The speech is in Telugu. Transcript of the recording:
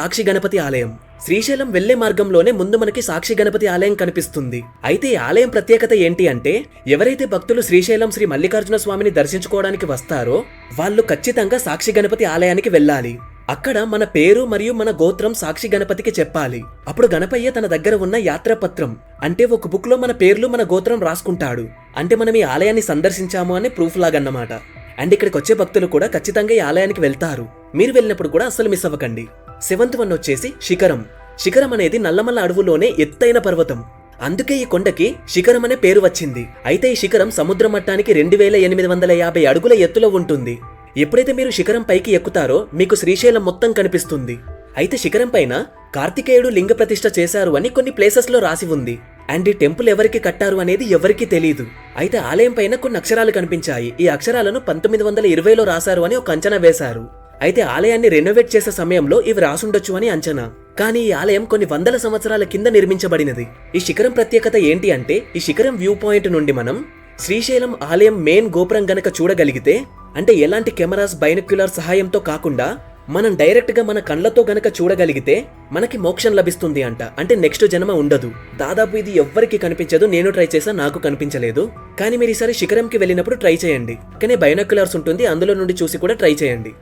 సాక్షి గణపతి ఆలయం. శ్రీశైలం వెళ్లే మార్గంలోనే ముందు మనకి సాక్షి గణపతి ఆలయం కనిపిస్తుంది. అయితే ఈ ఆలయం ప్రత్యేకత ఏంటి అంటే, ఎవరైతే భక్తులు శ్రీశైలం శ్రీ మల్లికార్జున స్వామిని దర్శించుకోవడానికి వస్తారో వాళ్ళు ఖచ్చితంగా సాక్షి గణపతి ఆలయానికి వెళ్ళాలి. అక్కడ మన పేరు మరియు మన గోత్రం సాక్షి గణపతికి చెప్పాలి. అప్పుడు గణపయ్య తన దగ్గర ఉన్న యాత్రాపత్రం అంటే ఒక బుక్ లో మన పేర్లు మన గోత్రం రాసుకుంటాడు. అంటే మనం ఈ ఆలయాన్ని సందర్శించాము అనే ప్రూఫ్ లాగన్నమాట. అండ్ ఇక్కడికి వచ్చే భక్తులు కూడా ఖచ్చితంగా ఈ ఆలయానికి వెళ్తారు. మీరు వెళ్ళినప్పుడు కూడా అస్సలు మిస్ అవ్వకండి. 7th వన్ వచ్చేసి శిఖరం. శిఖరం అనేది నల్లమల్ల అడవులోనే ఎత్తైన పర్వతం. అందుకే ఈ కొండకి శిఖరం అనే పేరు వచ్చింది. అయితే ఈ శిఖరం సముద్ర మట్టానికి 2850 అడుగుల ఎత్తులో ఉంటుంది. ఎప్పుడైతే మీరు శిఖరం పైకి ఎక్కుతారో మీకు శ్రీశైలం మొత్తం కనిపిస్తుంది. అయితే శిఖరం పైన కార్తికేయుడు లింగ ప్రతిష్ఠ చేశారు అని కొన్ని ప్లేసెస్ లో రాసి ఉంది. అండ్ ఈ టెంపుల్ ఎవరికి కట్టారు అనేది ఎవరికీ తెలీదు. అయితే ఆలయం పైన కొన్ని అక్షరాలు కనిపించాయి. ఈ అక్షరాలను 1920లో రాశారు అని ఒక అంచనా వేశారు. అయితే ఆలయాన్ని రెనోవేట్ చేసే సమయంలో ఇవి రాసుండొచ్చు అని అంచనా. కానీ ఈ ఆలయం కొన్ని వందల సంవత్సరాల కింద నిర్మించబడినది. ఈ శిఖరం ప్రత్యేకత ఏంటి అంటే, ఈ శిఖరం వ్యూ పాయింట్ నుండి మనం శ్రీశైలం ఆలయం మెయిన్ గోపురం గనక చూడగలిగితే, అంటే ఎలాంటి కెమెరాస్ బైనోక్యులర్ సహాయంతో కాకుండా మనం డైరెక్ట్ గా మన కళ్ళతో గనక చూడగలిగితే మనకి మోక్షం లభిస్తుంది అంట. అంటే నెక్స్ట్ జన్మ ఉండదు. దాదాపు ఇది ఎవ్వరికి కనిపించదు. నేను ట్రై చేసా, నాకు కనిపించలేదు. కానీ మీరు ఈసారి శిఖరంకి వెళ్ళినప్పుడు ట్రై చేయండి. కానీ బైనోక్యులర్స్ ఉంటుంది, అందులో నుండి చూసి కూడా ట్రై చేయండి.